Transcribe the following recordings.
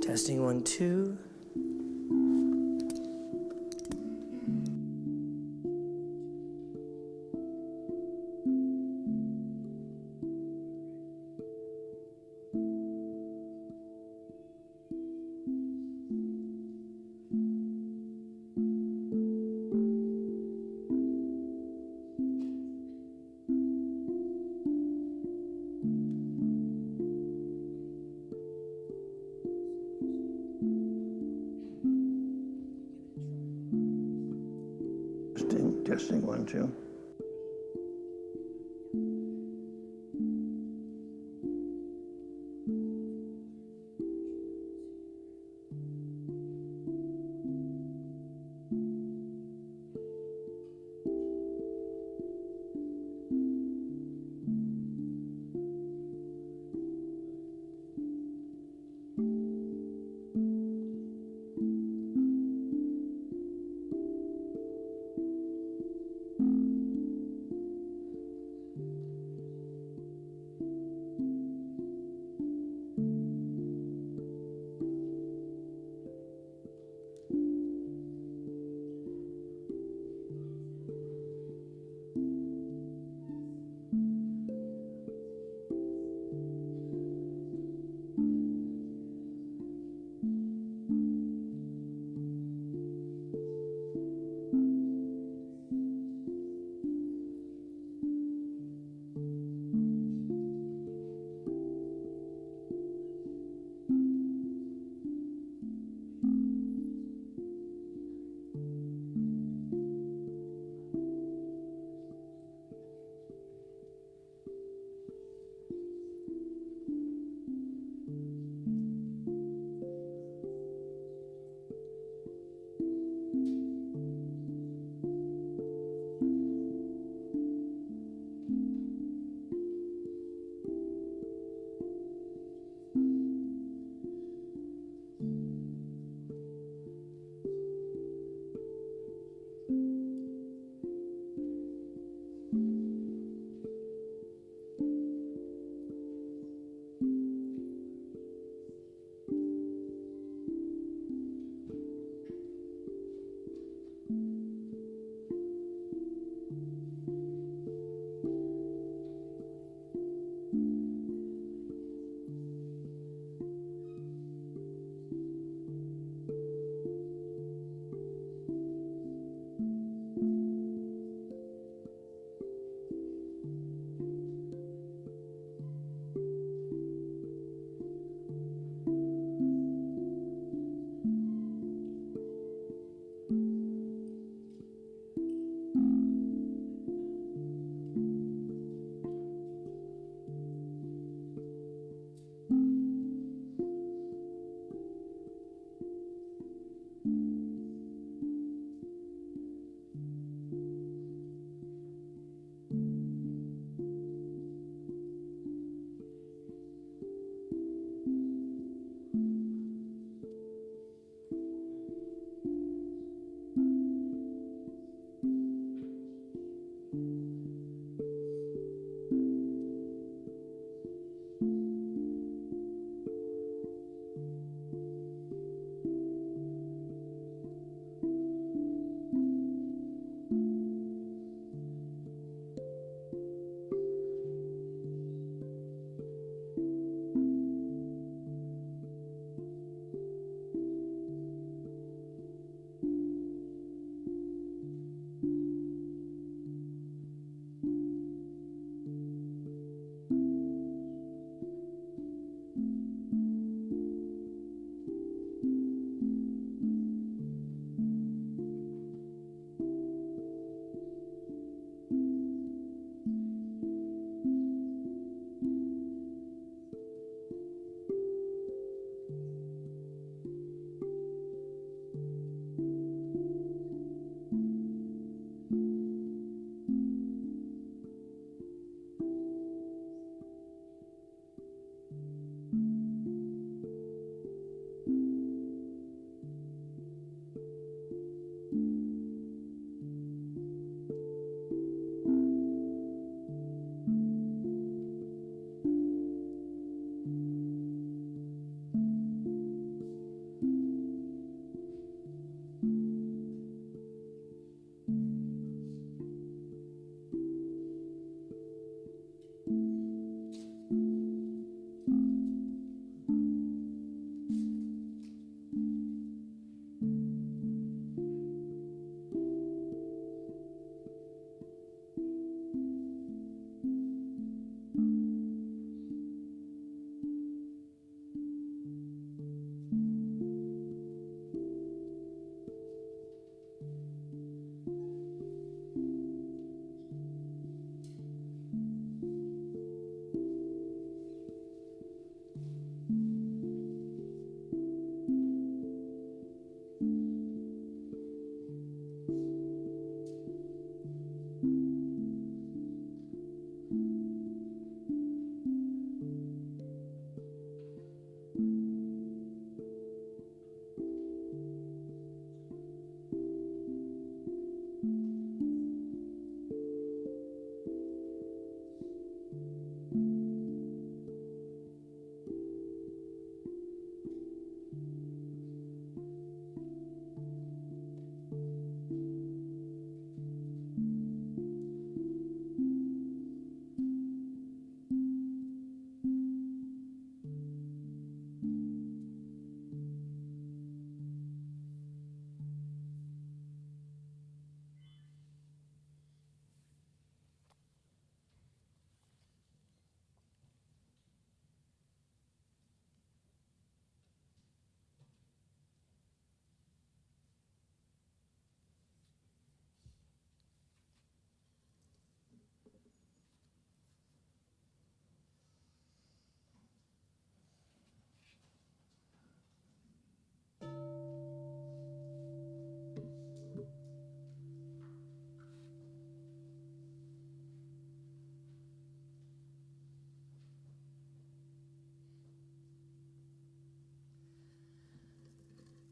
Testing 1, 2. Testing 1, 2.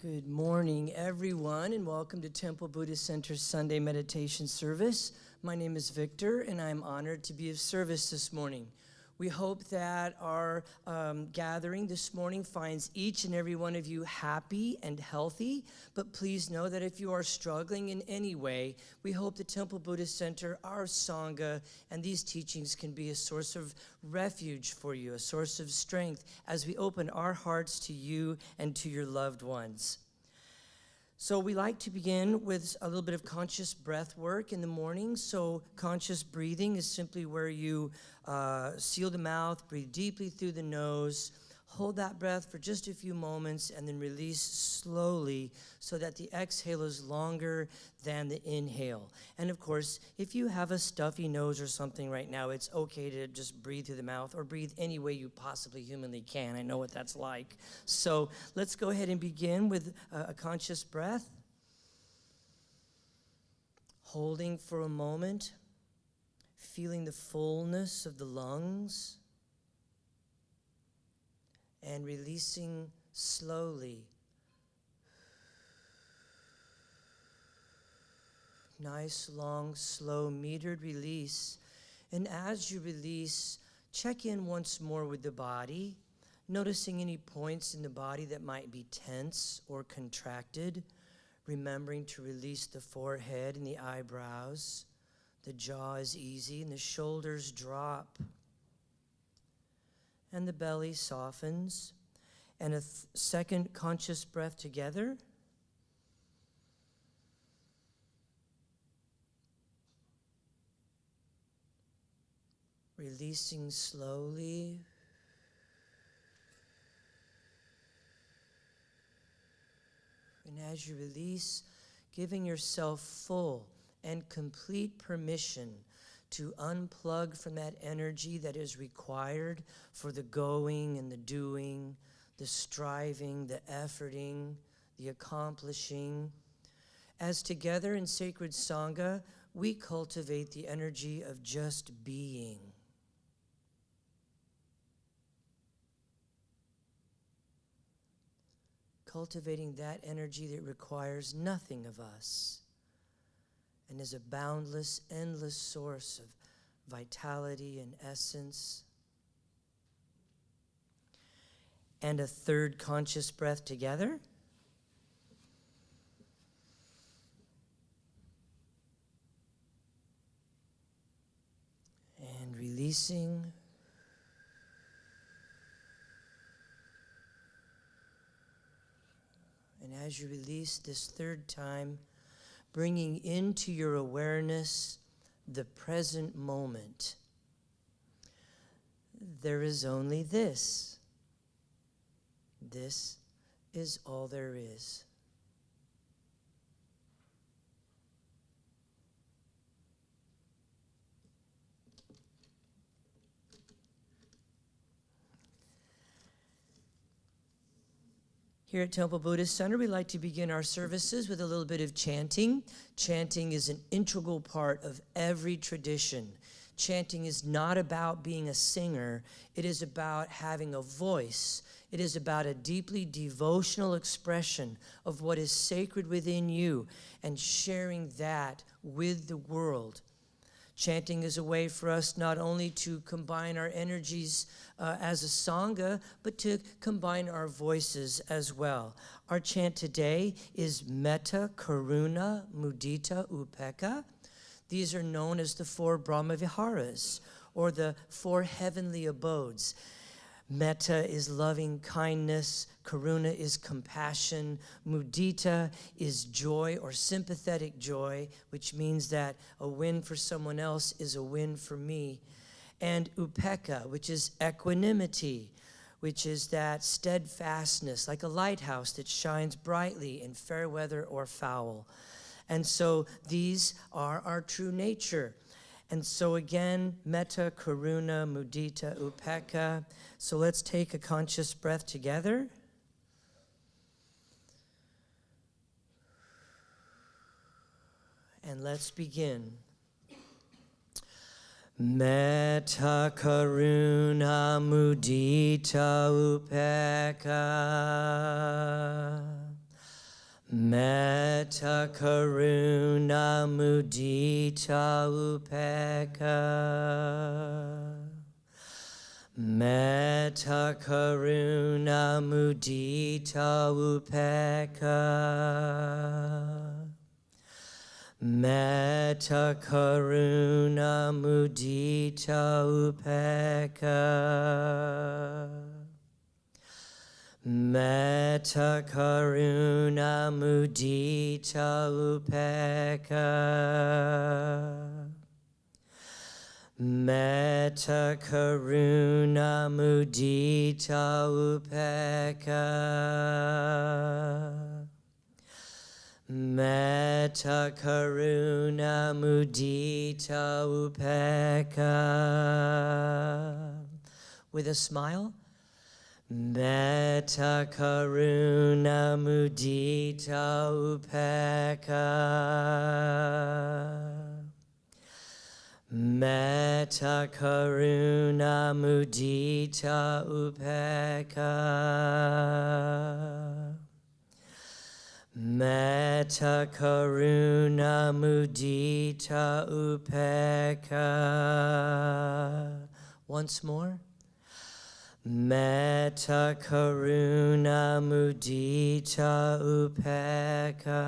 Good morning, everyone, and welcome to Temple Buddhist Center's Sunday Meditation Service. My name is Victor, and I'm honored to be of service this morning. We hope that our gathering this morning finds each and every one of you happy and healthy, but please know that if you are struggling in any way, we hope the Temple Buddhist Center, our Sangha, and these teachings can be a source of refuge for you, a source of strength as we open our hearts to you and to your loved ones. So we like to begin with a little bit of conscious breath work in the morning. So conscious breathing is simply where you seal the mouth, breathe deeply through the nose, hold that breath for just a few moments, and then release slowly so that the exhale is longer than the inhale. And of course, if you have a stuffy nose or something right now, it's okay to just breathe through the mouth or breathe any way you possibly humanly can. I know what that's like. So let's go ahead and begin with a conscious breath. Holding for a moment, feeling the fullness of the lungs, and releasing slowly. Nice, long, slow, metered release. And as you release, check in once more with the body, noticing any points in the body that might be tense or contracted, remembering to release the forehead and the eyebrows. The jaw is easy and the shoulders drop. And the belly softens. And a second conscious breath together. Releasing slowly. And as you release, giving yourself full and complete permission to unplug from that energy that is required for the going and the doing, the striving, the efforting, the accomplishing. As together in sacred Sangha, we cultivate the energy of just being. Cultivating that energy that requires nothing of us and is a boundless, endless source of vitality and essence. And a third conscious breath together. And releasing. And as you release this third time, bringing into your awareness the present moment. There is only this. This is all there is. Here at Temple Buddhist Center, we like to begin our services with a little bit of chanting. Chanting is an integral part of every tradition. Chanting is not about being a singer. It is about having a voice. It is about a deeply devotional expression of what is sacred within you and sharing that with the world. Chanting is a way for us not only to combine our energies as a Sangha, but to combine our voices as well. Our chant today is Metta, Karuna, Mudita, Upekkha. These are known as the 4 Brahma Viharas, or the 4 heavenly abodes. Metta is loving kindness, Karuna is compassion, Mudita is joy or sympathetic joy, which means that a win for someone else is a win for me, and Upekkha, which is equanimity, which is that steadfastness, like a lighthouse that shines brightly in fair weather or foul. And so these are our true nature. And so again, Metta, Karuna, Mudita, Upekkha. So let's take a conscious breath together. And let's begin. Metta, Karuna, Mudita, Upekkha. Metta karuna mudita upeka. Metta karuna mudita upeka. Metta karuna mudita upeka. Metta karuna mudita upeka. Metta karuna mudita upeka. Metta karuna mudita upeka. With a smile. Metta karuna mudita upeka. Metta karuna mudita upeka. Metta karuna mudita upeka. Once more. Metta karuna mudita upeka.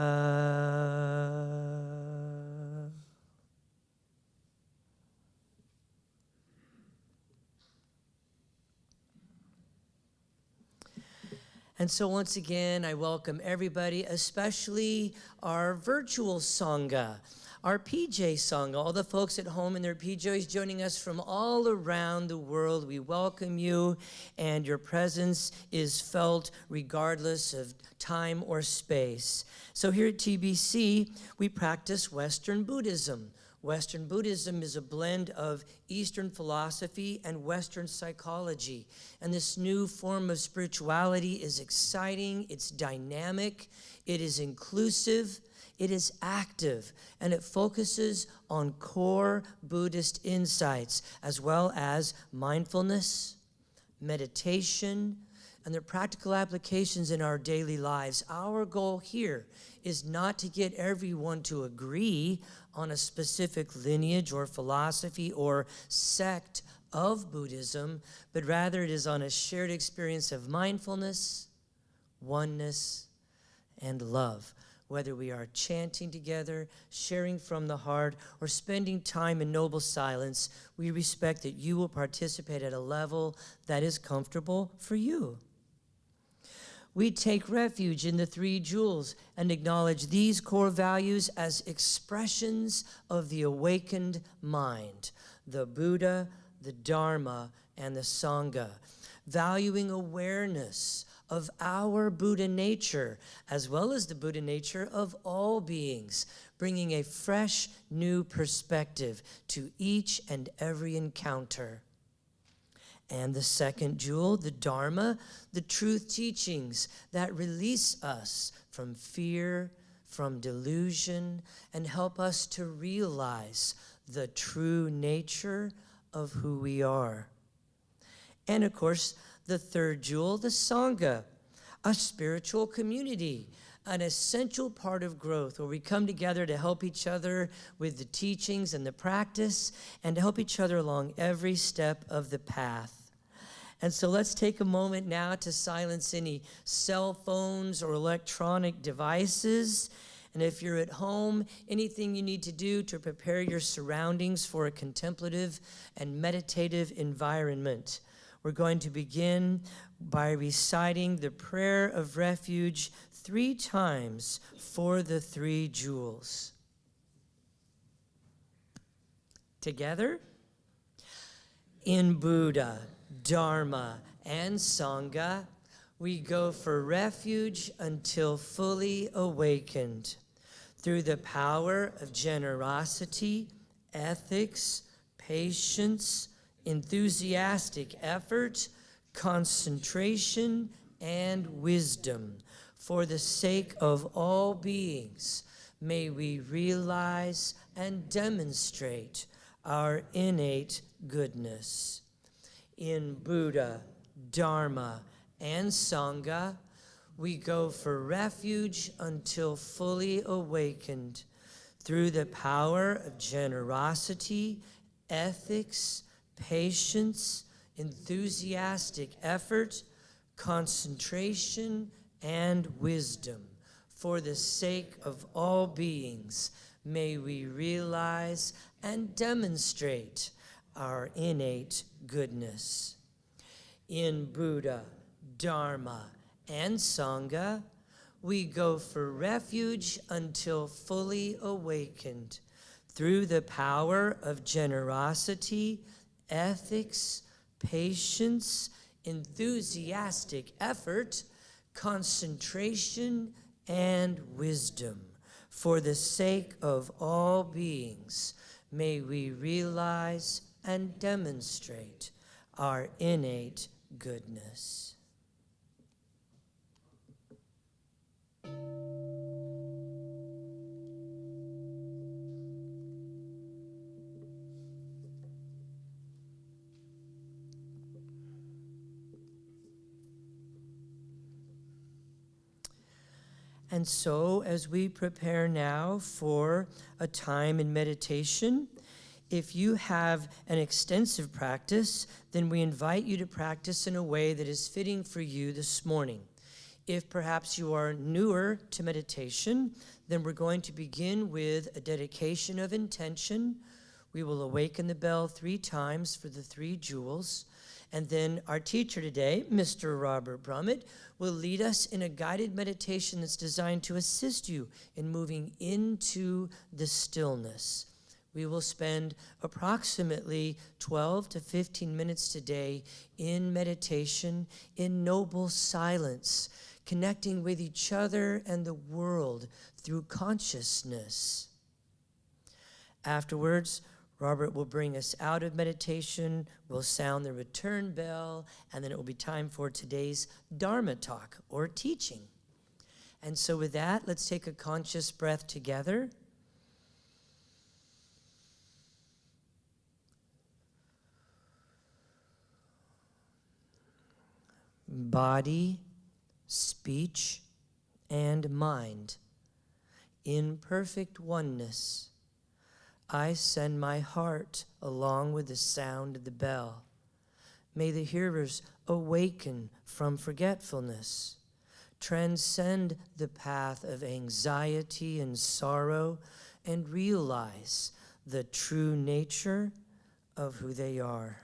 And so once again, I welcome everybody, especially our virtual Sangha, our PJ Sangha, all the folks at home in their PJs joining us from all around the world. We welcome you, and your presence is felt regardless of time or space. So here at TBC, we practice Western Buddhism. Western Buddhism is a blend of Eastern philosophy and Western psychology. And this new form of spirituality is exciting, it's dynamic, it is inclusive, it is active, and it focuses on core Buddhist insights, as well as mindfulness, meditation, and their practical applications in our daily lives. Our goal here is not to get everyone to agree on a specific lineage or philosophy or sect of Buddhism, but rather it is on a shared experience of mindfulness, oneness, and love. Whether we are chanting together, sharing from the heart, or spending time in noble silence, we respect that you will participate at a level that is comfortable for you. We take refuge in the three jewels and acknowledge these core values as expressions of the awakened mind, the Buddha, the Dharma, and the Sangha, valuing awareness of our Buddha nature, as well as the Buddha nature of all beings, bringing a fresh, new perspective to each and every encounter. And the second jewel, the Dharma, the truth teachings that release us from fear, from delusion, and help us to realize the true nature of who we are. And of course, the third jewel, the Sangha, a spiritual community, an essential part of growth where we come together to help each other with the teachings and the practice and to help each other along every step of the path. And so let's take a moment now to silence any cell phones or electronic devices. And if you're at home, anything you need to do to prepare your surroundings for a contemplative and meditative environment. We're going to begin by reciting the prayer of refuge 3 times for the 3 jewels. Together, in Buddha, Dharma, and Sangha, we go for refuge until fully awakened. Through the power of generosity, ethics, patience, enthusiastic effort, concentration, and wisdom, for the sake of all beings, may we realize and demonstrate our innate goodness. In Buddha, Dharma, and Sangha, we go for refuge until fully awakened through the power of generosity, ethics, patience, enthusiastic effort, concentration, and wisdom. For the sake of all beings, may we realize and demonstrate our innate goodness. In Buddha, Dharma, and Sangha, we go for refuge until fully awakened through the power of generosity, ethics, patience, enthusiastic effort, concentration, and wisdom. For the sake of all beings, may we realize and demonstrate our innate goodness. And so, as we prepare now for a time in meditation, if you have an extensive practice, then we invite you to practice in a way that is fitting for you this morning. If perhaps you are newer to meditation, then we're going to begin with a dedication of intention. We will awaken the bell 3 times for the 3 jewels. And then our teacher today, Mr. Robert Brumet, will lead us in a guided meditation that's designed to assist you in moving into the stillness. We will spend approximately 12 to 15 minutes today in meditation, in noble silence, connecting with each other and the world through consciousness. Afterwards, Robert will bring us out of meditation, we'll sound the return bell, and then it will be time for today's Dharma talk, or teaching. And so with that, let's take a conscious breath together. Body, speech, and mind in perfect oneness. I send my heart along with the sound of the bell. May the hearers awaken from forgetfulness, transcend the path of anxiety and sorrow, and realize the true nature of who they are.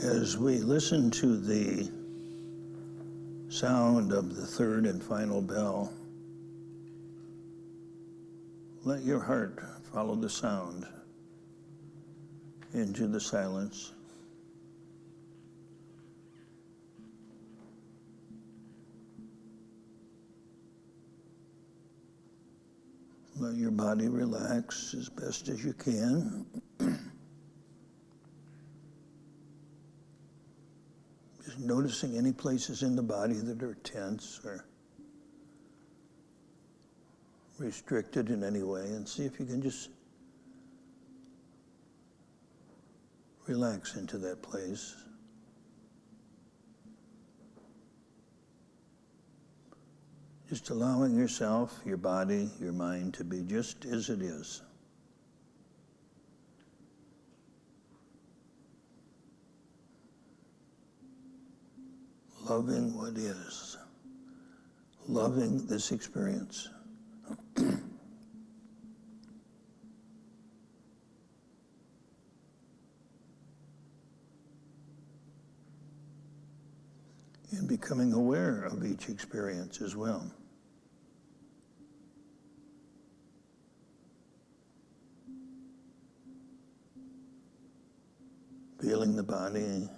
As we listen to the sound of the 3rd and final bell, let your heart follow the sound into the silence. Let your body relax as best as you can. Just noticing any places in the body that are tense or restricted in any way, and see if you can just relax into that place. Just allowing yourself, your body, your mind to be just as it is. Loving what is. Loving this experience. And becoming aware of each experience as well. feeling the body,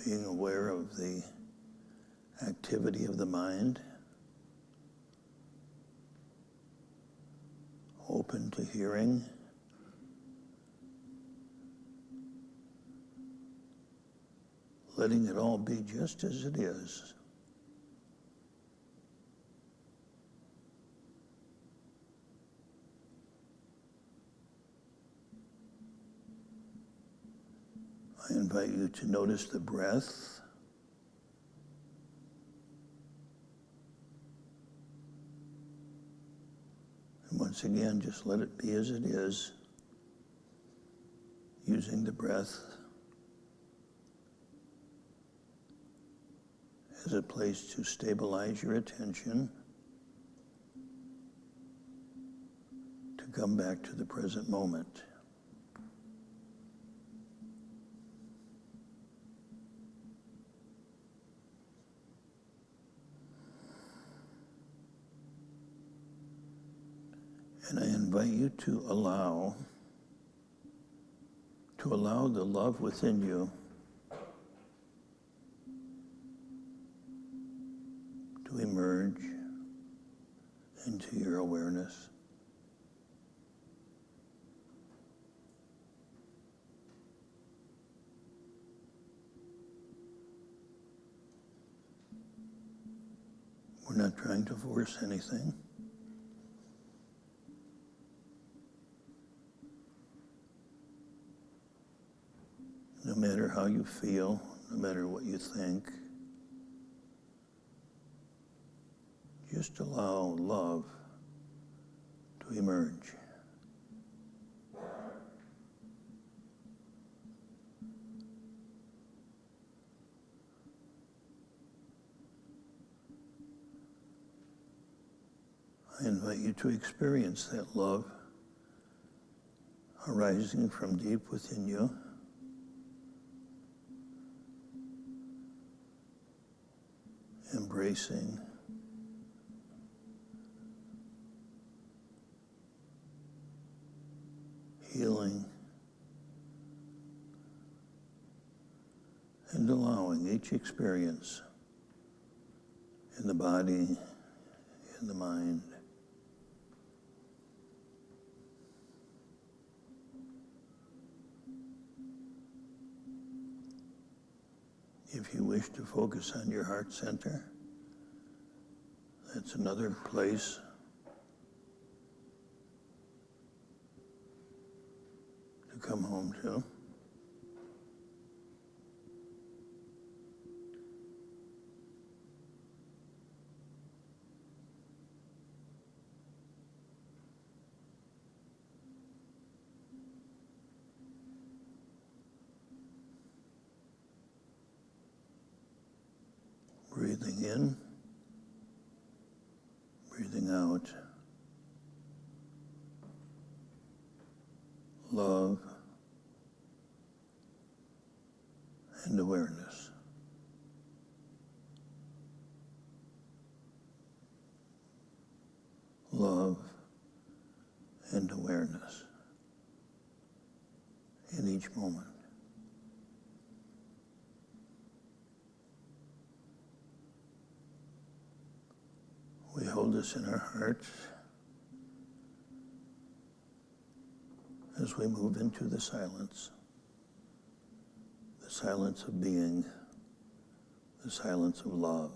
being aware of the activity of the mind, open to hearing, letting it all be just as it is. I invite you to notice the breath. And once again, just let it be as it is, using the breath as a place to stabilize your attention, to come back to the present moment. And I invite you to allow the love within you to emerge into your awareness. We're not trying to force anything. No matter how you feel, no matter what you think, just allow love to emerge. I invite you to experience that love arising from deep within you. Embracing, healing, and allowing each experience in the body, in the mind, if you wish to focus on your heart center, that's another place to come home to. Breathing in, breathing out. Love and awareness. Love and awareness in each moment. We hold this in our hearts as we move into the silence of being, the silence of love.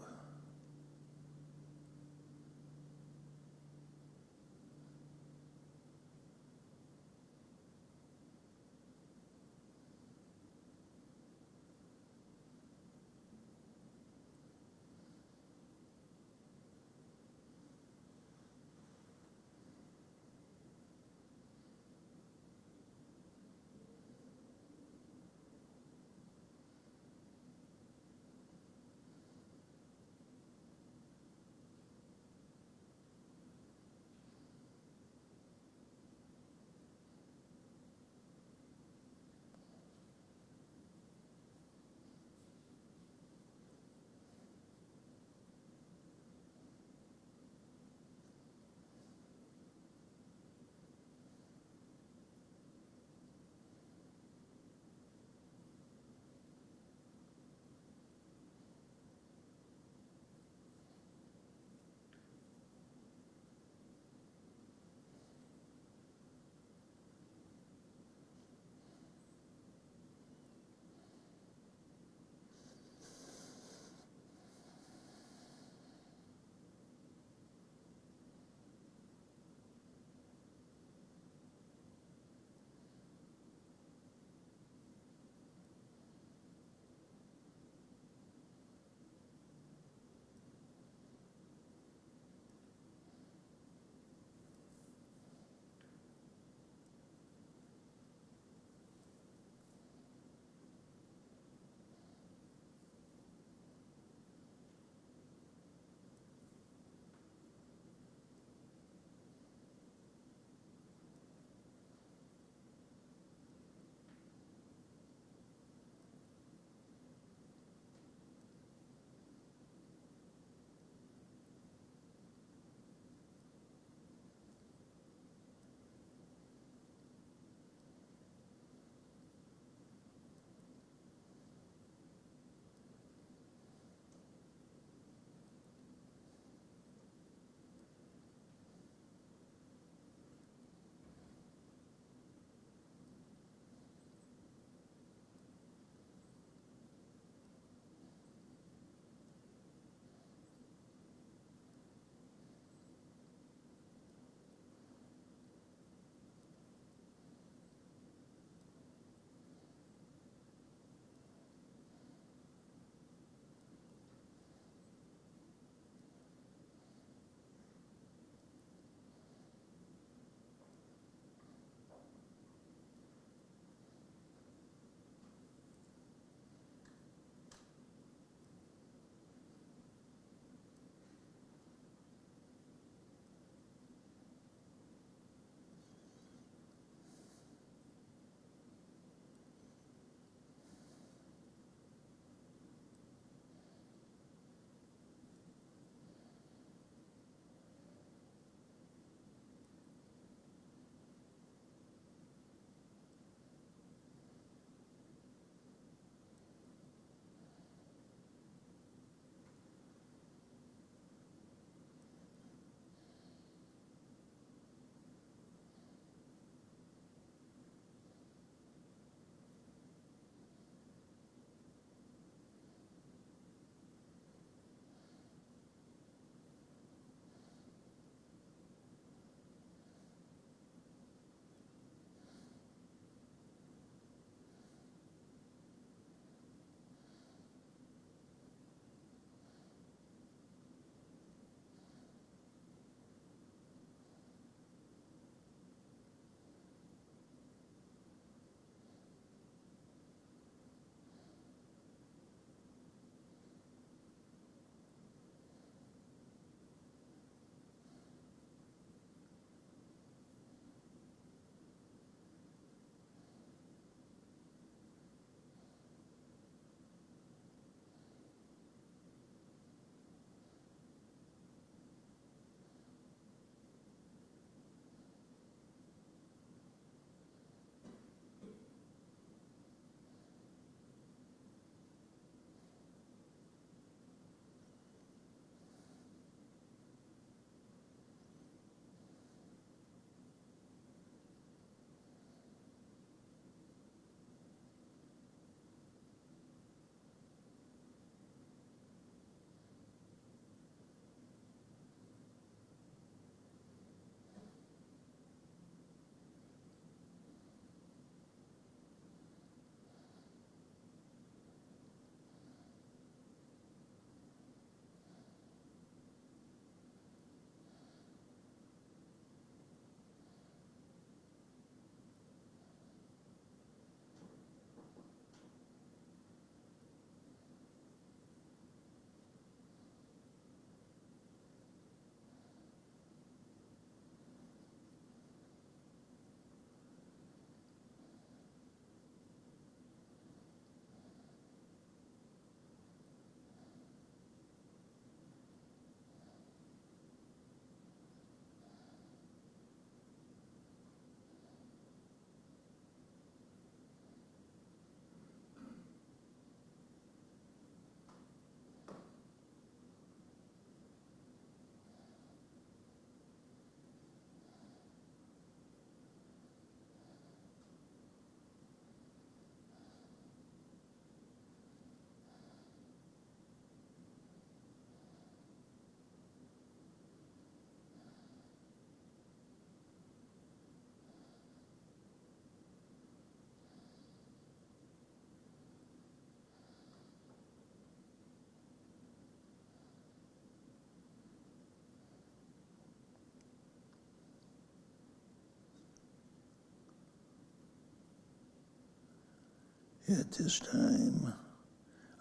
At this time,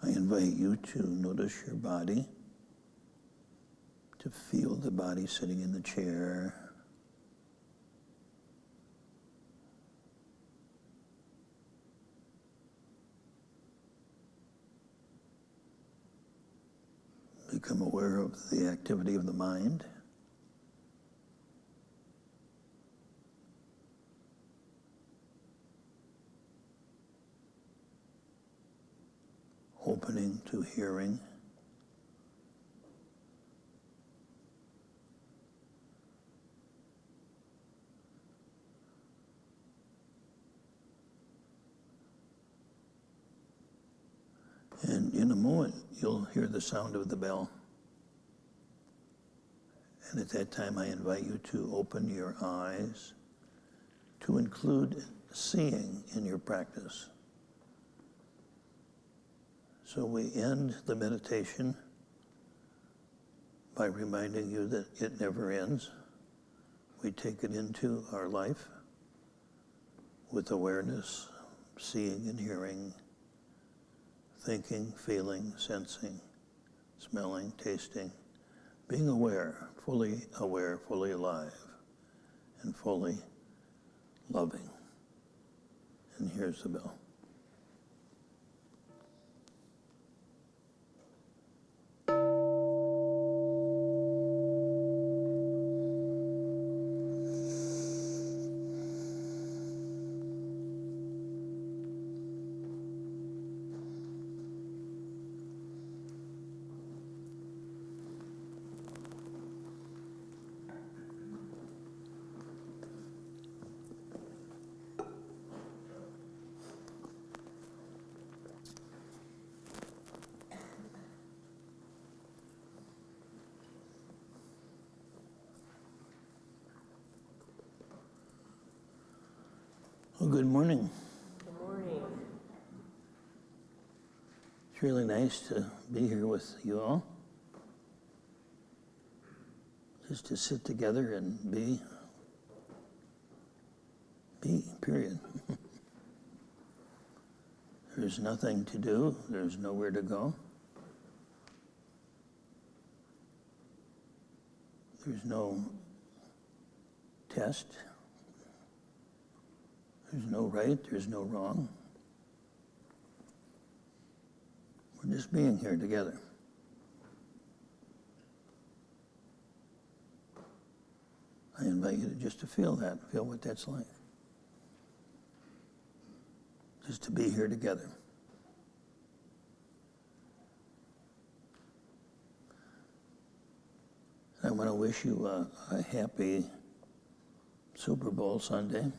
I invite you to notice your body, to feel the body sitting in the chair. Become aware of the activity of the mind. Opening to hearing. And in a moment, you'll hear the sound of the bell. And at that time, I invite you to open your eyes to include seeing in your practice. So we end the meditation by reminding you that it never ends. We take it into our life with awareness, seeing and hearing, thinking, feeling, sensing, smelling, tasting, being aware, fully alive, and fully loving. And here's the bell. Well, good morning. Good morning. It's really nice to be here with you all. Just to sit together and be, period. There's nothing to do. There's nowhere to go. There's no test. There's no right, there's no wrong. We're just being here together. I invite you just to feel that, feel what that's like. Just to be here together. I want to wish you a happy Super Bowl Sunday.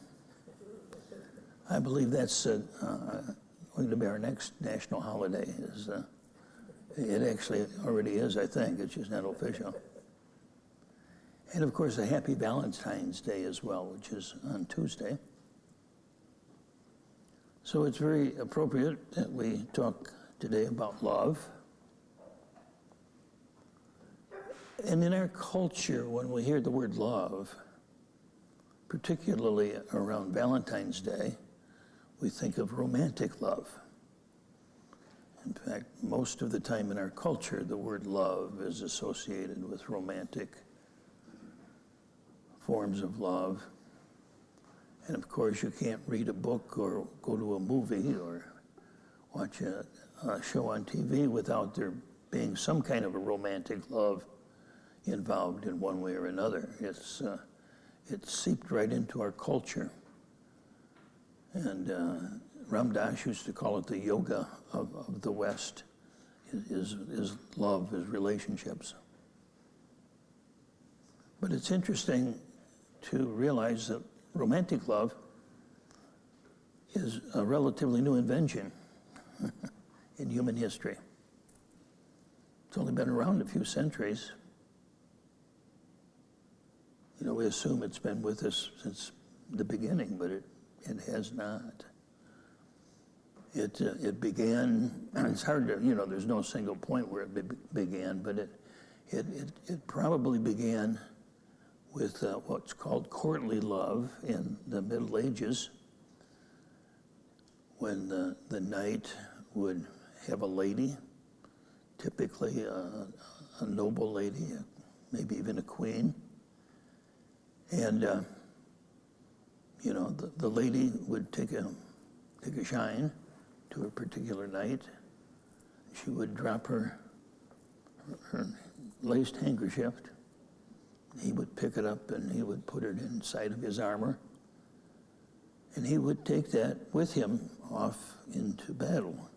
I believe that's going to be our next national holiday. It actually already is, I think. It's just not official. And, of course, a happy Valentine's Day as well, which is on Tuesday. So it's very appropriate that we talk today about love. And in our culture, when we hear the word love, particularly around Valentine's Day, we think of romantic love. In fact, most of the time in our culture, the word love is associated with romantic forms of love. And of course, you can't read a book or go to a movie or watch a show on TV without there being some kind of a romantic love involved in one way or another. It's seeped right into our culture. And Ram Dass used to call it the yoga of the West, is love, is relationships. But it's interesting to realize that romantic love is a relatively new invention in human history. It's only been around a few centuries. You know, we assume it's been with us since the beginning, but it has not. It began, it's hard to, there's no single point where it began, but it probably began with what's called courtly love in the Middle Ages, when the knight would have a lady, typically a noble lady, maybe even a queen. And, the lady would take a shine to a particular knight. She would drop her laced handkerchief. He would pick it up and he would put it inside of his armor. And he would take that with him off into battle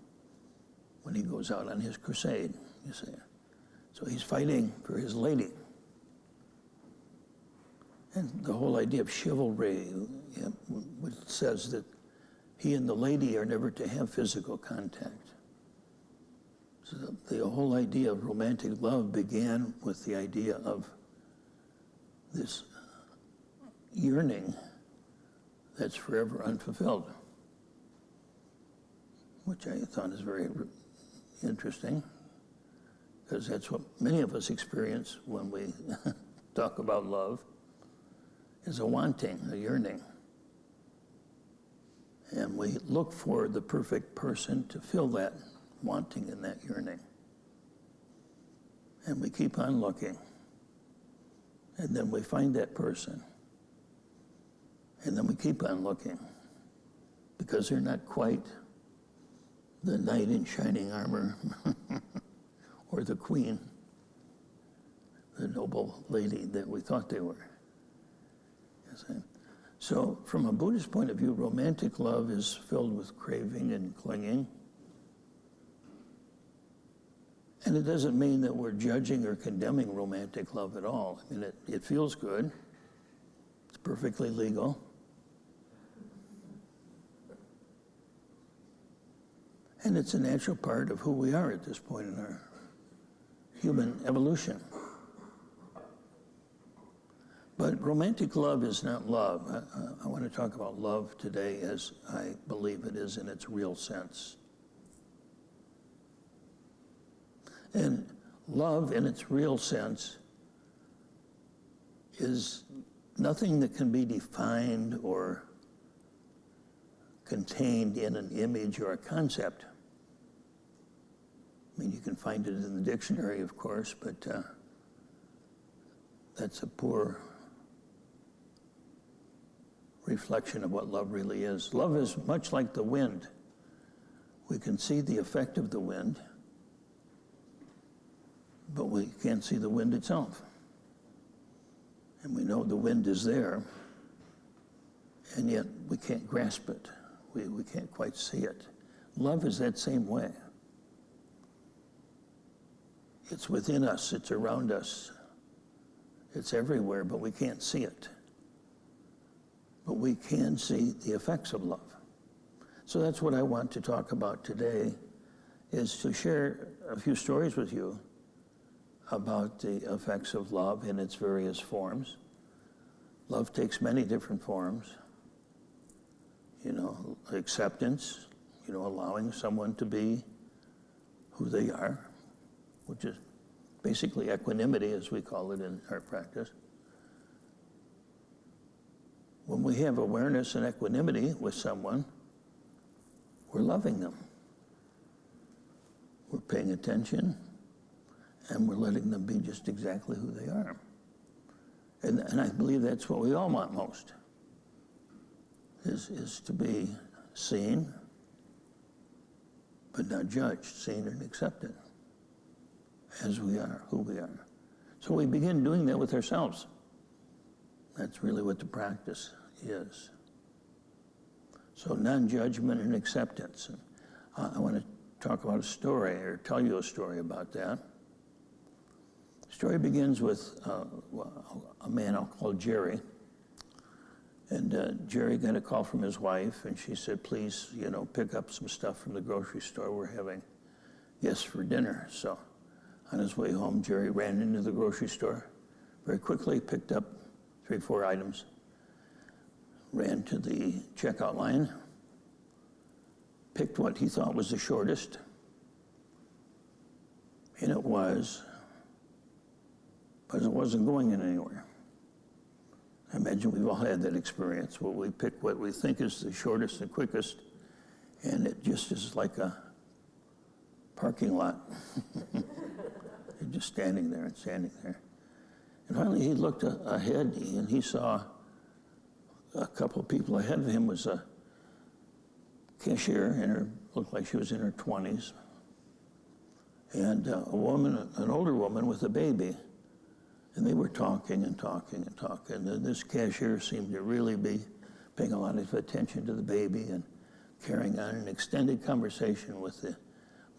when he goes out on his crusade, you see. So he's fighting for his lady. And the whole idea of chivalry, which says that he and the lady are never to have physical contact. So the whole idea of romantic love began with the idea of this yearning that's forever unfulfilled, which I thought is very interesting, because that's what many of us experience when we talk about love, is a wanting, a yearning. And we look for the perfect person to fill that wanting and that yearning. And we keep on looking. And then we find that person. And then we keep on looking, because they're not quite the knight in shining armor or the queen, the noble lady that we thought they were. So from a Buddhist point of view, romantic love is filled with craving and clinging. And it doesn't mean that we're judging or condemning romantic love at all. I mean, it feels good. It's perfectly legal. And it's a natural part of who we are at this point in our human evolution. But romantic love is not love. I want to talk about love today as I believe it is in its real sense. And love in its real sense is nothing that can be defined or contained in an image or a concept. I mean, you can find it in the dictionary, of course, but that's a poor reflection of what love really is. Love is much like the wind. We can see the effect of the wind, but we can't see the wind itself. And we know the wind is there, and yet we can't grasp it. We can't quite see it. Love is that same way. It's within us, it's around us, it's everywhere, but we can't see it. But we can see the effects of love. So that's what I want to talk about today, is to share a few stories with you about the effects of love in its various forms. Love takes many different forms. Acceptance, allowing someone to be who they are, which is basically equanimity, as we call it in our practice. When we have awareness and equanimity with someone, we're loving them. We're paying attention, and we're letting them be just exactly who they are. And I believe that's what we all want most, is to be seen, but not judged, seen and accepted as we are, who we are. So we begin doing that with ourselves. That's really what the practice is. So non-judgment and acceptance. I want to talk about a story, or tell you a story about that. The story begins with a man I'll call Jerry. And Jerry got a call from his wife, and she said, please, pick up some stuff from the grocery store. We're having guests for dinner. So on his way home, Jerry ran into the grocery store, very quickly picked up 3-4 items, ran to the checkout line, picked what he thought was the shortest, and it was, but it wasn't going in anywhere. I imagine we've all had that experience where we pick what we think is the shortest and quickest, And it just is like a parking lot. You're just standing there and standing there. And finally he looked ahead and he saw a couple of people ahead of him was a cashier, and looked like she was in her 20s, and a woman, an older woman with a baby. And they were talking and talking and talking. And this cashier seemed to really be paying a lot of attention to the baby and carrying on an extended conversation with the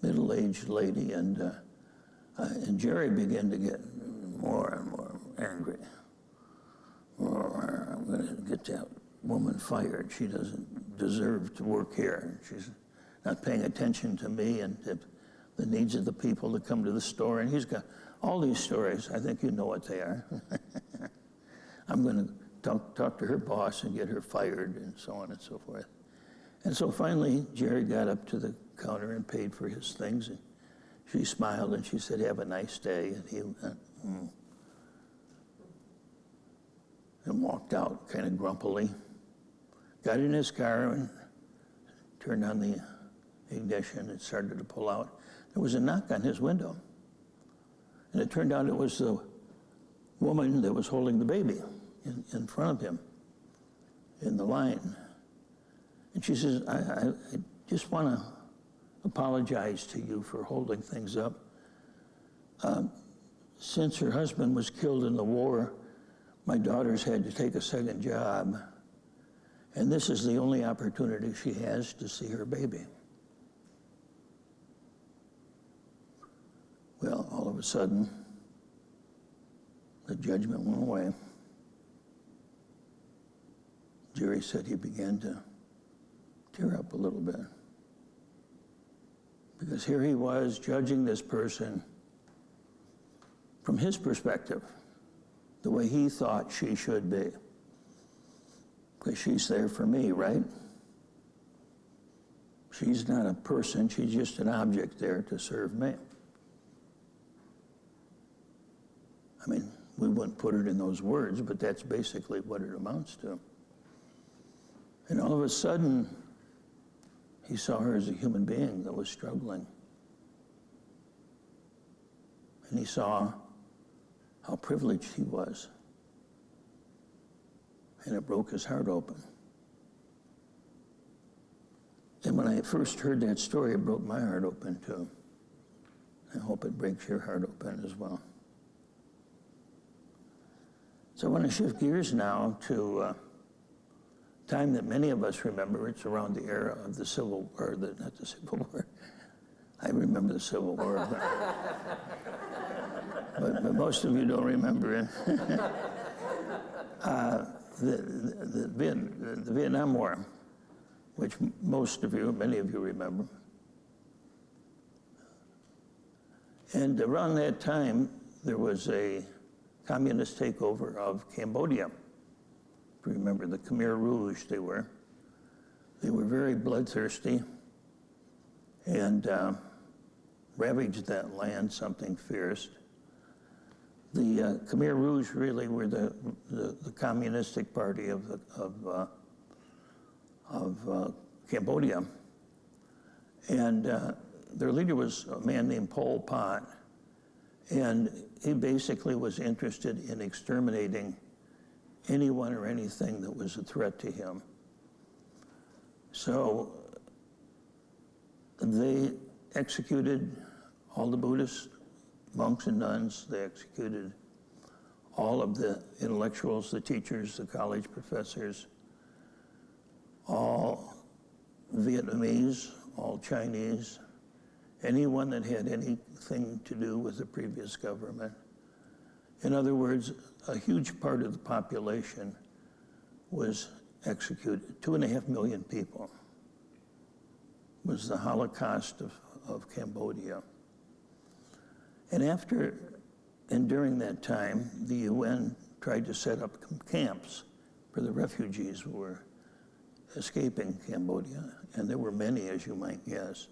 middle-aged lady. And Jerry began to get more and more angry. I'm going to get that woman fired. She doesn't deserve to work here. She's not paying attention to me and to the needs of the people that come to the store. And he's got all these stories. I think you know what they are. I'm going to talk to her boss and get her fired, and so on and so forth. And so finally, Jerry got up to the counter and paid for his things. And she smiled and she said, "Have a nice day." And he went, and walked out kind of grumpily. Got in his car and turned on the ignition and started to pull out. There was a knock on his window. And it turned out it was the woman that was holding the baby in front of him in the line. And she says, I just want to apologize to you for holding things up. Since her husband was killed in the war, my daughter's had to take a second job, and this is the only opportunity she has to see her baby. Well, all of a sudden, the judgment went away. Jerry said he began to tear up a little bit, because here he was judging this person from his perspective, the way he thought she should be. Because she's there for me, right? She's not a person, she's just an object there to serve me. I mean, we wouldn't put it in those words, but that's basically what it amounts to. And all of a sudden, he saw her as a human being that was struggling. And he saw how privileged he was. And it broke his heart open. And when I first heard that story, it broke my heart open too. I hope it breaks your heart open as well. So I want to shift gears now to a time that many of us remember. It's around the era of the Civil War, not the Civil War. I remember the Civil War, but most of you don't remember it. The Vietnam War, which many of you remember. And around that time, there was a communist takeover of Cambodia. If you remember the Khmer Rouge, they were very bloodthirsty and ravaged that land, something fierce. The Khmer Rouge really were the communistic party of Cambodia. And their leader was a man named Pol Pot. And he basically was interested in exterminating anyone or anything that was a threat to him. So they executed all the Buddhist monks and nuns. They executed all of the intellectuals, the teachers, the college professors, all Vietnamese, all Chinese, anyone that had anything to do with the previous government. In other words, a huge part of the population was executed. 2.5 million people was the Holocaust of Cambodia. And during that time, the UN tried to set up camps for the refugees who were escaping Cambodia, and there were many, as you might guess.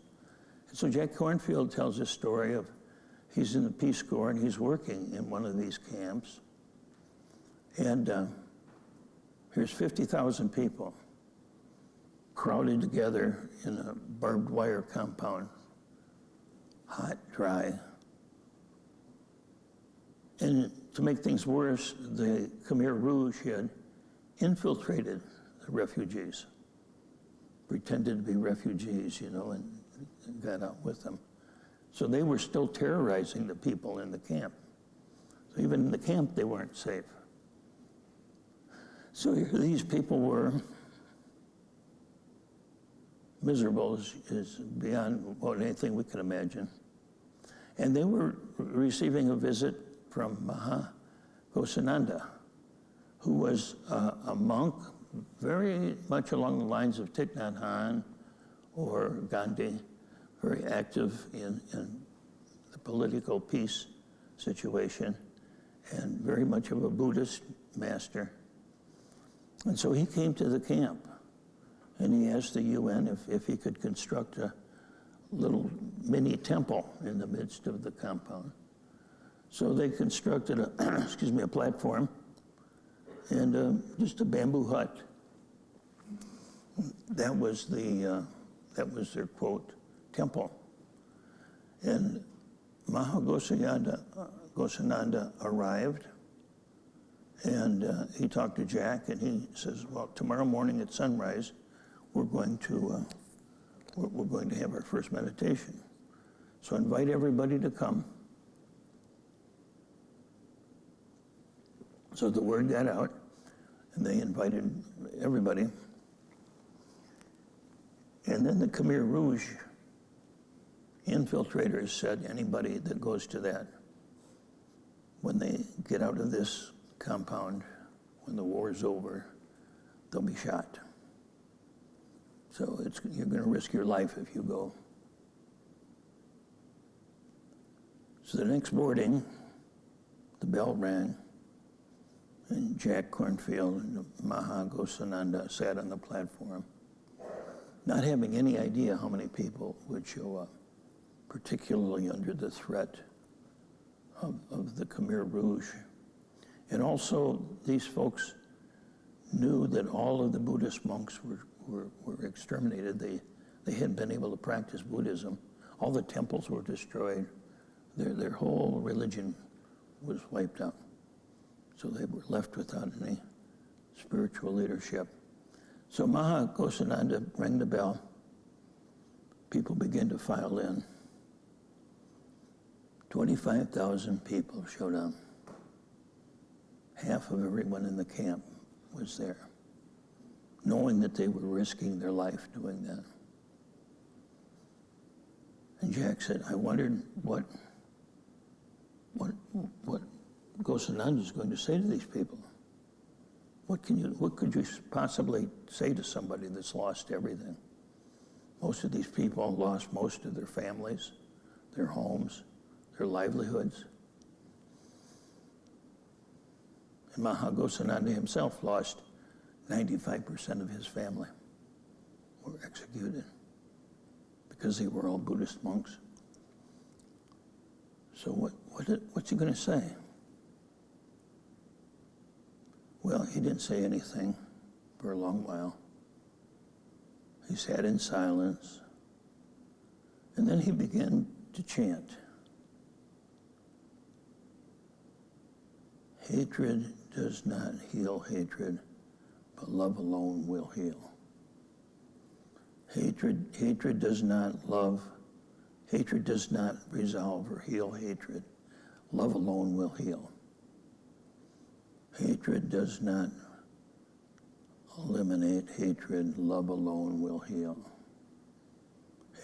And so Jack Kornfield tells this story of he's in the Peace Corps and he's working in one of these camps. And here's 50,000 people crowded together in a barbed wire compound, hot, dry. And to make things worse, the Khmer Rouge had infiltrated the refugees, pretended to be refugees, you know, and got out with them. So they were still terrorizing the people in the camp. So even in the camp, they weren't safe. So these people were miserable is beyond anything we could imagine. And they were receiving a visit from Maha Ghosananda, who was a monk very much along the lines of Thich Nhat Hanh or Gandhi, very active in the political peace situation, and very much of a Buddhist master. And so he came to the camp, and he asked the UN if he could construct a little mini temple in the midst of the compound. So they constructed a platform and just a bamboo hut. That was their quote temple. And Maha Ghosananda arrived, and he talked to Jack, and he says, "Well, tomorrow morning at sunrise, we're going to have our first meditation. So invite everybody to come." So the word got out, and they invited everybody. And then the Khmer Rouge infiltrators said, anybody that goes to that, when they get out of this compound, when the war's over, they'll be shot. So you're going to risk your life if you go. So the next morning, the bell rang, and Jack Cornfield and Maha Ghosananda sat on the platform, not having any idea how many people would show up, particularly under the threat of the Khmer Rouge. And also, these folks knew that all of the Buddhist monks were exterminated. They hadn't been able to practice Buddhism. All the temples were destroyed. Their whole religion was wiped out. So they were left without any spiritual leadership. So Maha Ghosananda rang the bell. People began to file in. 25,000 people showed up. Half of everyone in the camp was there, knowing that they were risking their life doing that. And Jack said, I wondered what Ghosananda is going to say to these people. What could you possibly say to somebody that's lost everything? Most of these people lost most of their families, their homes, their livelihoods. And Maha Ghosananda himself lost 95% of his family, were executed because they were all Buddhist monks. So what's he going to say? Well, he didn't say anything for a long while. He sat in silence, and then he began to chant. Hatred does not heal hatred, but love alone will heal. Hatred does not love. Hatred does not resolve or heal hatred. Love alone will heal. Hatred does not eliminate hatred. Love alone will heal.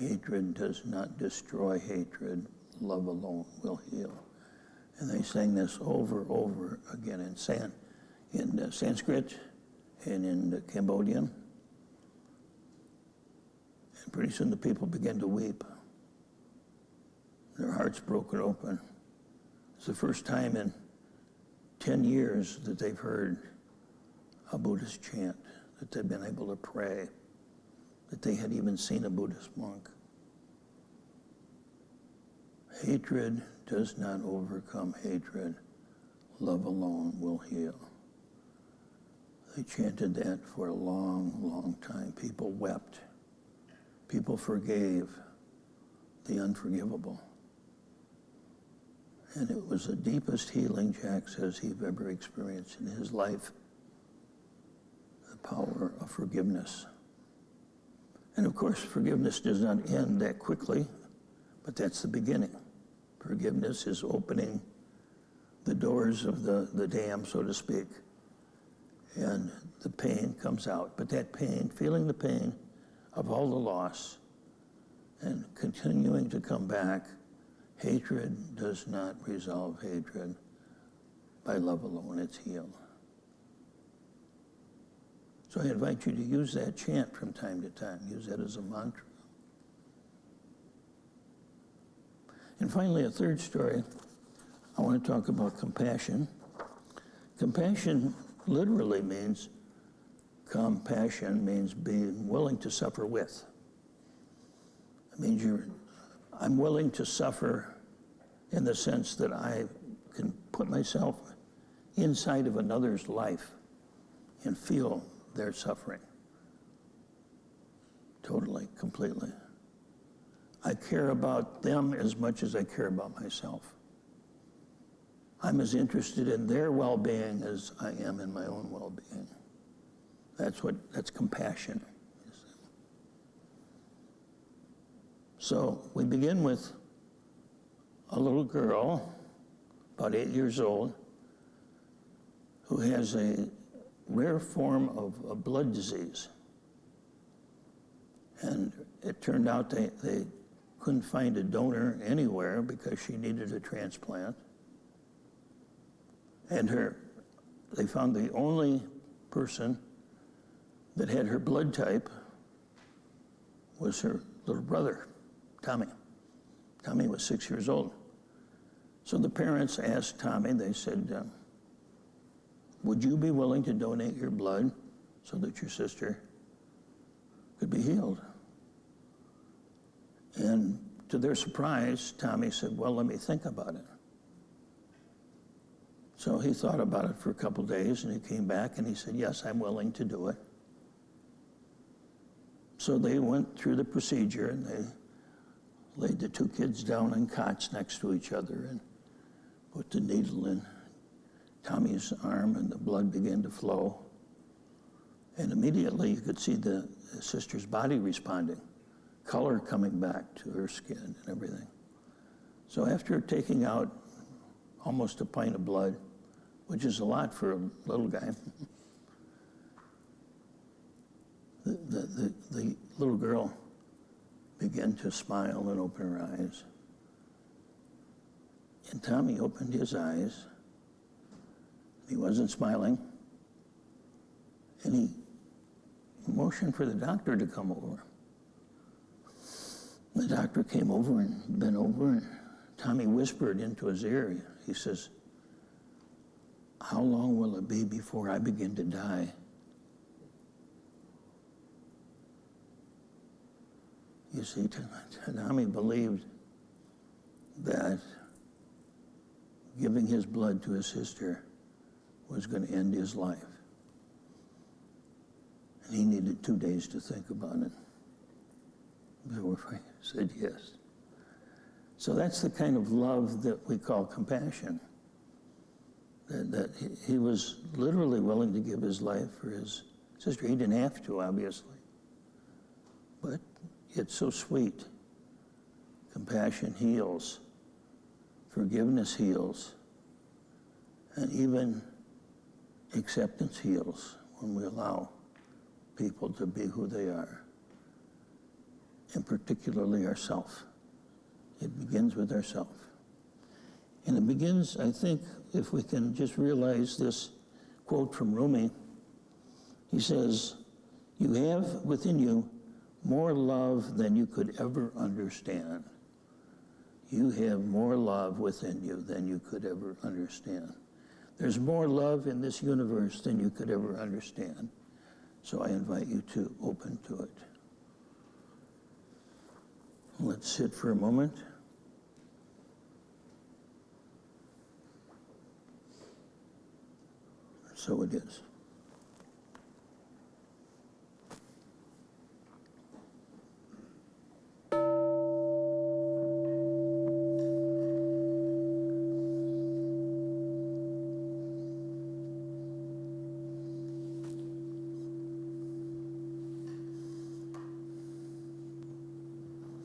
Hatred does not destroy hatred. Love alone will heal. And they sang this over and over again in Sanskrit and in Cambodian. And pretty soon the people began to weep. Their hearts broken open. It's the first time in 10 years that they've heard a Buddhist chant, that they've been able to pray, that they had even seen a Buddhist monk. Hatred does not overcome hatred. Love alone will heal. They chanted that for a long, long time. People wept. People forgave the unforgivable. And it was the deepest healing, Jack says, he'd ever experienced in his life. The power of forgiveness. And of course, forgiveness does not end that quickly, but that's the beginning. Forgiveness is opening the doors of the dam, so to speak, and the pain comes out. But that pain, feeling the pain of all the loss and continuing to come back, hatred does not resolve hatred. By love alone, it's healed. So I invite you to use that chant from time to time. Use that as a mantra. And finally, a third story. I want to talk about compassion. Compassion literally means, compassion means being willing to suffer with. It means I'm willing to suffer in the sense that I can put myself inside of another's life and feel their suffering. Totally, completely. I care about them as much as I care about myself. I'm as interested in their well-being as I am in my own well-being. That's compassion. So we begin with a little girl, about 8 years old, who has a rare form of a blood disease. And it turned out they couldn't find a donor anywhere because she needed a transplant. And they found the only person that had her blood type was her little brother, Tommy. Tommy was 6 years old. So the parents asked Tommy, they said, would you be willing to donate your blood so that your sister could be healed? And to their surprise, Tommy said, well, let me think about it. So he thought about it for a couple days, and he came back and he said, yes, I'm willing to do it. So they went through the procedure, and they laid the two kids down on cots next to each other and put the needle in Tommy's arm, and the blood began to flow. And immediately you could see the sister's body responding, color coming back to her skin and everything. So after taking out almost a pint of blood, which is a lot for a little guy, the little girl began to smile and open her eyes. And Tommy opened his eyes. He wasn't smiling. And he motioned for the doctor to come over. The doctor came over and bent over, and Tommy whispered into his ear. He says, how long will it be before I begin to die? You see, Tommy believed that giving his blood to his sister was going to end his life. And he needed 2 days to think about it before he said yes. So that's the kind of love that we call compassion. That he was literally willing to give his life for his sister. He didn't have to, obviously. But it's so sweet. Compassion heals. Forgiveness heals. And even acceptance heals when we allow people to be who they are. And particularly ourselves. It begins with ourselves. And it begins, I think, if we can just realize this quote from Brumet. He says, you have within you more love than you could ever understand. You have more love within you than you could ever understand. There's more love in this universe than you could ever understand. So I invite you to open to it. Let's sit for a moment. So it is.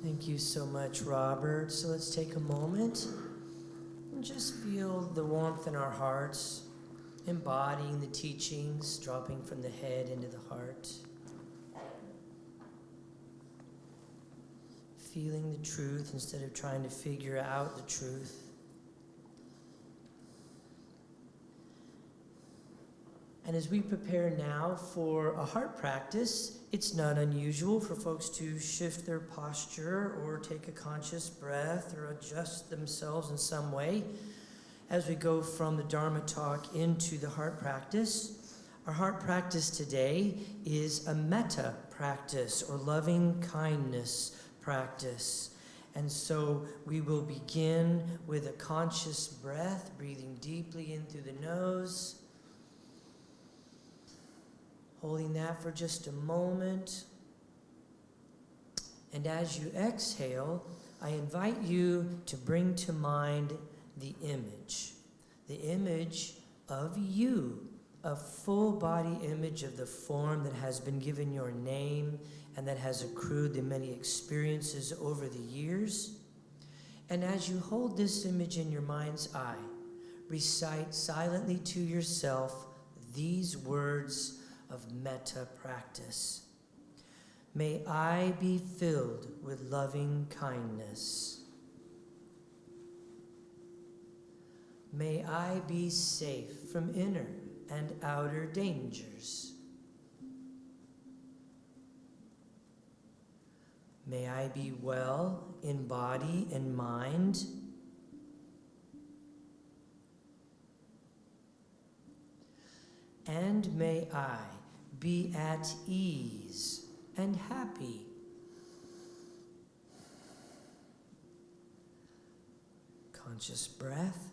Thank you so much, Robert. So let's take a moment and just feel the warmth in our hearts, embodying the teachings, dropping from the head into the heart. Feeling the truth instead of trying to figure out the truth. And as we prepare now for a heart practice, it's not unusual for folks to shift their posture or take a conscious breath or adjust themselves in some way as we go from the Dharma talk into the heart practice. Our heart practice today is a metta practice or loving kindness practice. And so we will begin with a conscious breath, breathing deeply in through the nose. Holding that for just a moment. And as you exhale, I invite you to bring to mind the image of you, a full body image of the form that has been given your name and that has accrued the many experiences over the years. And as you hold this image in your mind's eye, recite silently to yourself these words of metta practice. May I be filled with loving kindness. May I be safe from inner and outer dangers. May I be well in body and mind. And may I be at ease and happy. Conscious breath.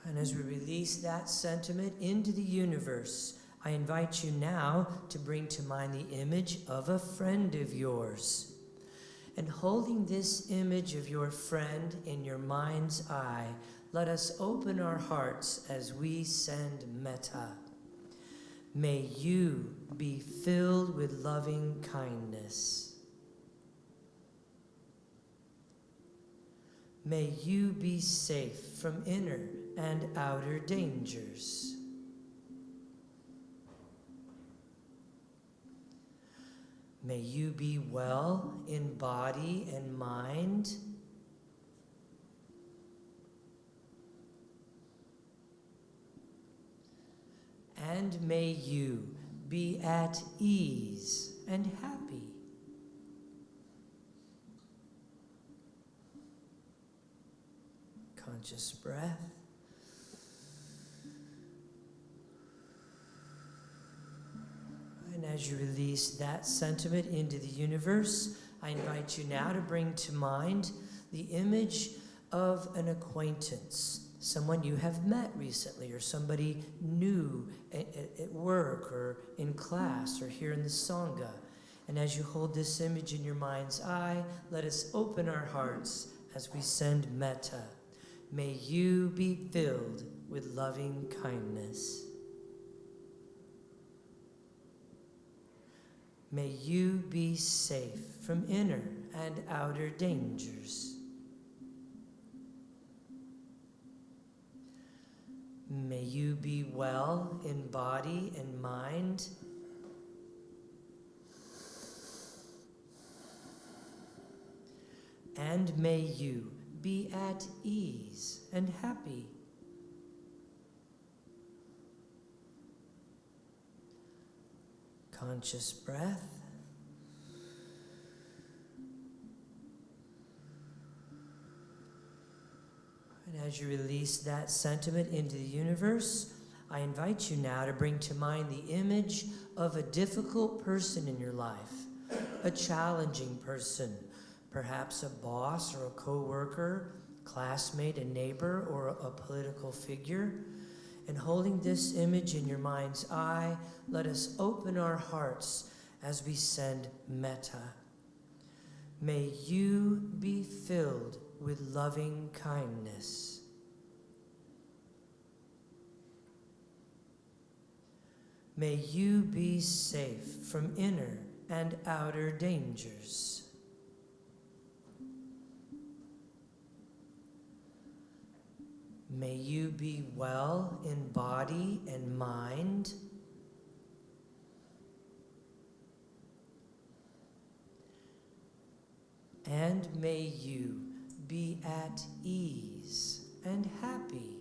And as we release that sentiment into the universe, I invite you now to bring to mind the image of a friend of yours. And holding this image of your friend in your mind's eye, let us open our hearts as we send metta. May you be filled with loving kindness. May you be safe from inner and outer dangers. May you be well in body and mind. And may you be at ease and happy. Conscious breath. And as you release that sentiment into the universe, I invite you now to bring to mind the image of an acquaintance, someone you have met recently, or somebody new at work or in class or here in the Sangha. And as you hold this image in your mind's eye, let us open our hearts as we send metta. May you be filled with loving kindness. May you be safe from inner and outer dangers. May you be well in body and mind. And may you be at ease and happy. Conscious breath. And as you release that sentiment into the universe, I invite you now to bring to mind the image of a difficult person in your life, a challenging person, perhaps a boss or a co-worker, classmate, a neighbor, or a political figure. And holding this image in your mind's eye, let us open our hearts as we send metta. May you be filled with loving kindness. May you be safe from inner and outer dangers. May you be well in body and mind. And may you be at ease and happy.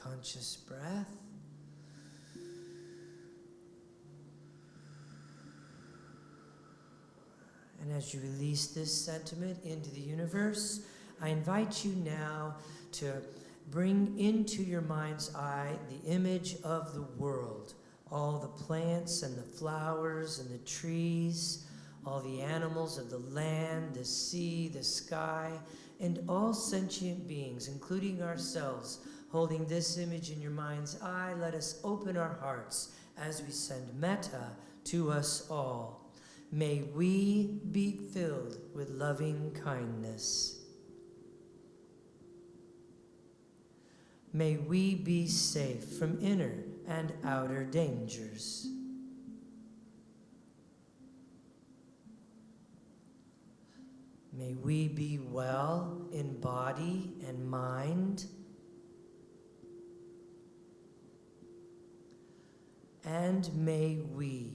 Conscious breath. And as you release this sentiment into the universe, I invite you now to bring into your mind's eye the image of the world. All the plants and the flowers and the trees, all the animals of the land, the sea, the sky, and all sentient beings, including ourselves. Holding this image in your mind's eye, let us open our hearts as we send metta to us all. May we be filled with loving kindness. May we be safe from inner and outer dangers. May we be well in body and mind. And may we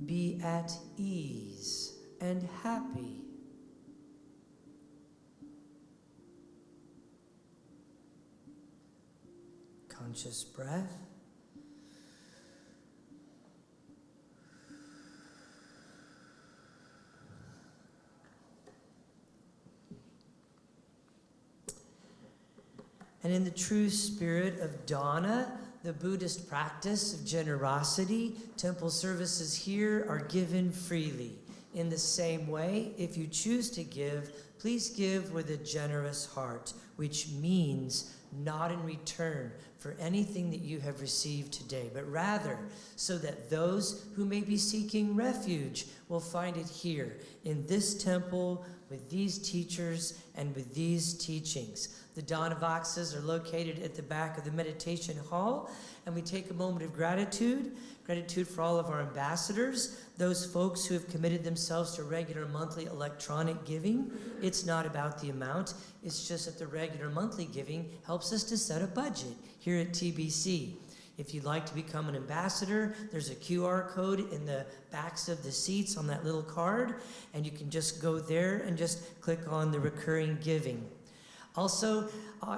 be at ease and happy. Conscious breath. And in the true spirit of dana, the Buddhist practice of generosity, temple services here are given freely. In the same way, if you choose to give, please give with a generous heart, which means not in return for anything that you have received today, but rather so that those who may be seeking refuge will find it here in this temple with these teachers and with these teachings. The dana boxes are located at the back of the meditation hall, and we take a moment of gratitude for all of our ambassadors, those folks who have committed themselves to regular monthly electronic giving. It's not about the amount, it's just that the regular monthly giving helps us to set a budget here at TBC. If you'd like to become an ambassador, there's a QR code in the backs of the seats on that little card, and you can just go there and just click on the recurring giving. Also,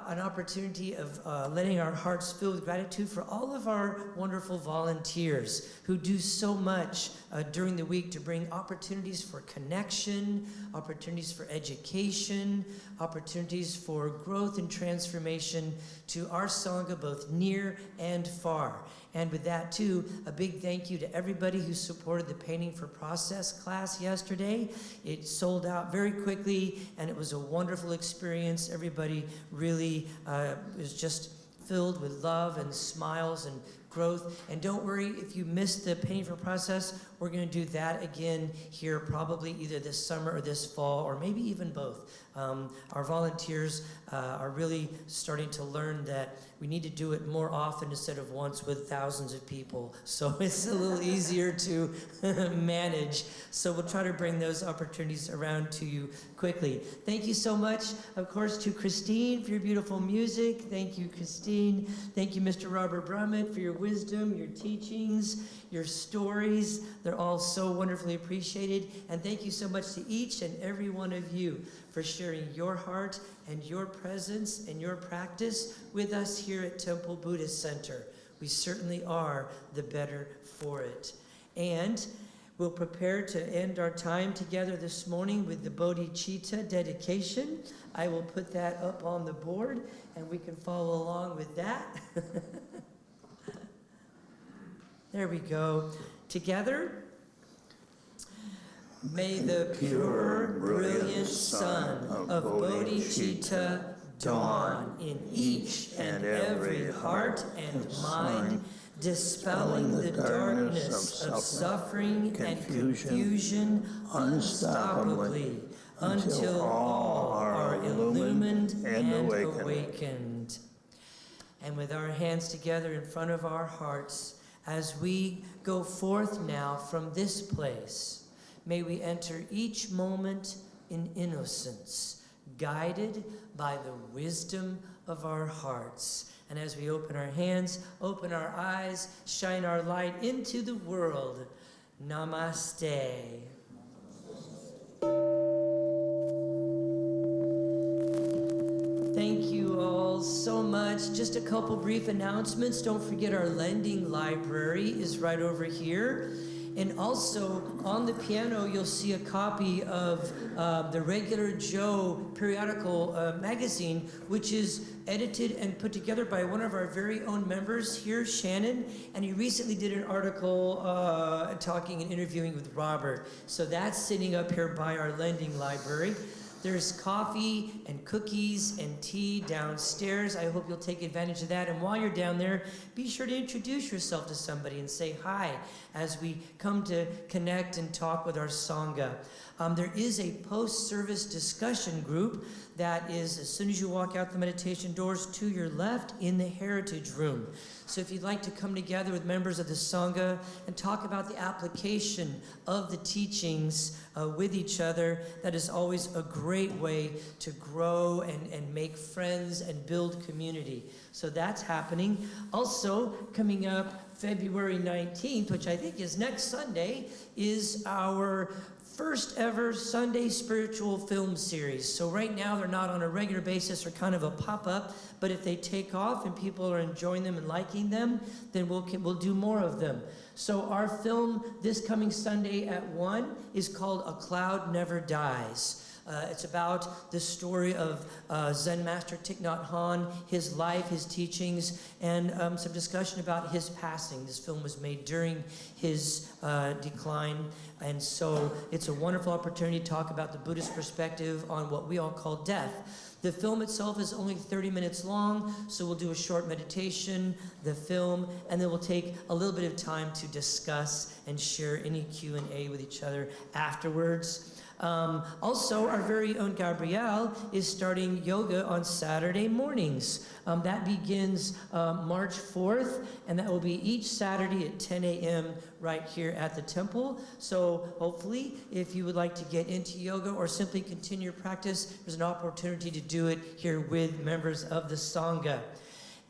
an opportunity of letting our hearts fill with gratitude for all of our wonderful volunteers who do so much during the week to bring opportunities for connection, opportunities for education, opportunities for growth and transformation to our Sangha, both near and far. And with that, too, a big thank you to everybody who supported the Painting for Process class yesterday. It sold out very quickly, and it was a wonderful experience. Everybody really was just filled with love and smiles and growth. And don't worry if you missed the Painting for Process. We're going to do that again here probably either this summer or this fall, or maybe even both. Our volunteers are really starting to learn that we need to do it more often instead of once with thousands of people. So it's a little easier to manage. So we'll try to bring those opportunities around to you quickly. Thank you so much, of course, to Christine for your beautiful music. Thank you, Christine. Thank you, Mr. Robert Brumet, for your wisdom, your teachings, your stories. They're all so wonderfully appreciated. And thank you so much to each and every one of you for sharing your heart and your presence and your practice with us here at Temple Buddhist Center. We certainly are the better for it. And we'll prepare to end our time together this morning with the Bodhicitta dedication. I will put that up on the board, and we can follow along with that. There we go. Together. May the pure, brilliant sun of Bodhicitta dawn in each and every heart and mind, dispelling the darkness of suffering and confusion unstoppably, until all are illumined and awakened. awakened. And with our hands together in front of our hearts, as we go forth now from this place, may we enter each moment in innocence, guided by the wisdom of our hearts. And as we open our hands, open our eyes, shine our light into the world. Namaste. Thank you all so much. Just a couple brief announcements. Don't forget our lending library is right over here. And also on the piano, you'll see a copy of the Regular Joe periodical magazine, which is edited and put together by one of our very own members here, Shannon. And he recently did an article talking and interviewing with Robert. So that's sitting up here by our lending library. There's coffee and cookies and tea downstairs. I hope you'll take advantage of that. And while you're down there, be sure to introduce yourself to somebody and say hi as we come to connect and talk with our Sangha. There is a post-service discussion group that is, as soon as you walk out the meditation doors, to your left in the Heritage Room. So if you'd like to come together with members of the Sangha and talk about the application of the teachings with each other, that is always a great way to grow and make friends and build community. So that's happening. Also, coming up February 19th, which I think is next Sunday, is our first ever Sunday spiritual film series. So right now they're not on a regular basis or kind of a pop-up, but if they take off and people are enjoying them and liking them, then we'll do more of them. So our film this coming Sunday at 1 is called A Cloud Never Dies. It's about the story of Zen Master Thich Nhat Hanh, his life, his teachings, and some discussion about his passing. This film was made during his decline, and so it's a wonderful opportunity to talk about the Buddhist perspective on what we all call death. The film itself is only 30 minutes long, so we'll do a short meditation, the film, and then we'll take a little bit of time to discuss and share any Q&A with each other afterwards. Also, our very own Gabrielle is starting yoga on Saturday mornings. That begins March 4th, and that will be each Saturday at 10 a.m. right here at the temple. So hopefully, if you would like to get into yoga or simply continue your practice, there's an opportunity to do it here with members of the Sangha.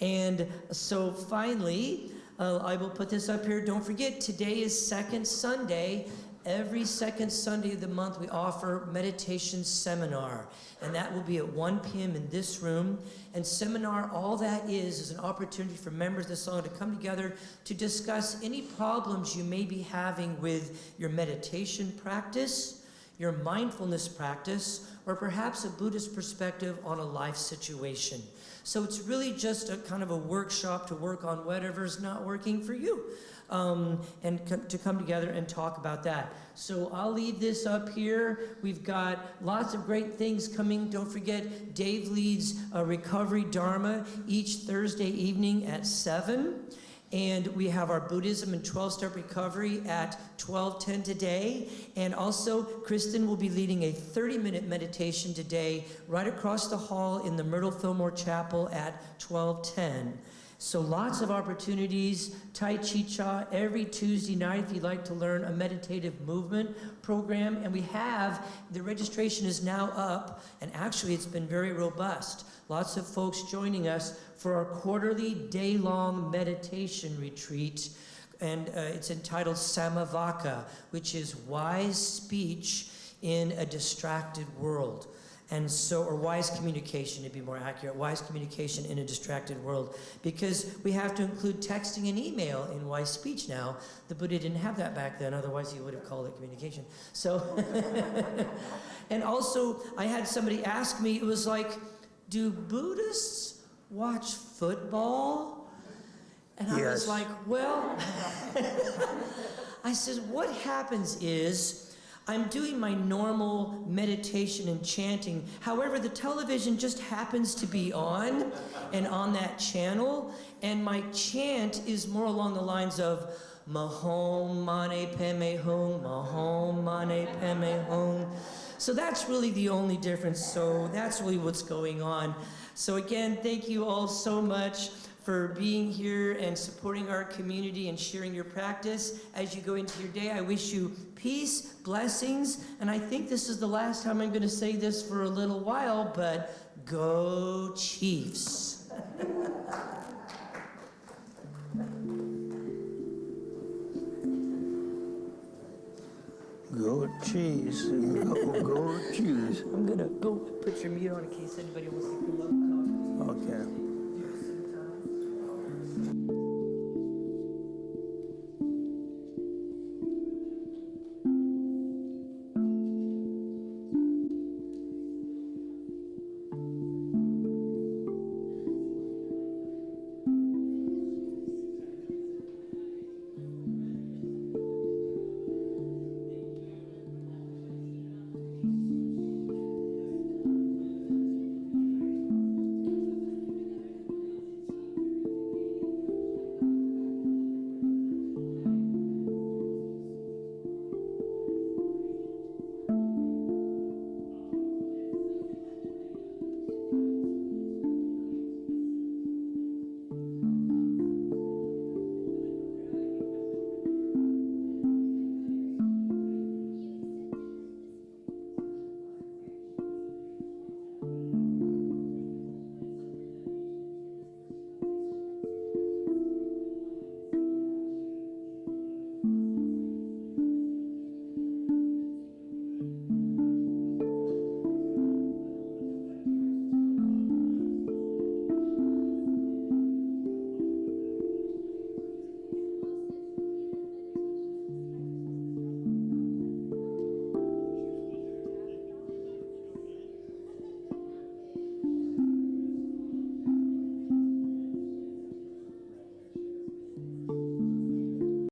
And so finally, I will put this up here. Don't forget, today is second Sunday. Every second Sunday of the month, we offer meditation seminar, and that will be at 1 p.m. in this room. And seminar, all that is an opportunity for members of the Sangha to come together to discuss any problems you may be having with your meditation practice, your mindfulness practice, or perhaps a Buddhist perspective on a life situation. So it's really just a kind of a workshop to work on whatever's not working for you. And to come together and talk about that. So I'll leave this up here. We've got lots of great things coming. Don't forget, Dave leads Recovery Dharma each Thursday evening at 7. And we have our Buddhism and 12-step recovery at 12:10 today. And also, Kristen will be leading a 30-minute meditation today right across the hall in the Myrtle Fillmore Chapel at 12:10. So lots of opportunities. Tai Chi Cha every Tuesday night if you'd like to learn a meditative movement program. And we have, the registration is now up, and actually it's been very robust. Lots of folks joining us for our quarterly day-long meditation retreat. And it's entitled Samavaka, which is wise speech in a distracted world. And so, or wise communication to be more accurate, wise communication in a distracted world. Because we have to include texting and email in wise speech now. The Buddha didn't have that back then, otherwise he would have called it communication. So, and also I had somebody ask me, it was like, do Buddhists watch football? And I was like, well, I said, what happens is, I'm doing my normal meditation and chanting. However, the television just happens to be on and on that channel. And my chant is more along the lines of Mahom Mane Peme Hung, Mahom Mane Peme Hung. So that's really the only difference. So that's really what's going on. So again, thank you all so much for being here and supporting our community and sharing your practice. As you go into your day, I wish you peace, blessings, and I think this is the last time I'm going to say this for a little while, but go Chiefs. Go cheese. Go cheese. I'm going to go put your mute on in case anybody wants to come up and talk. Okay.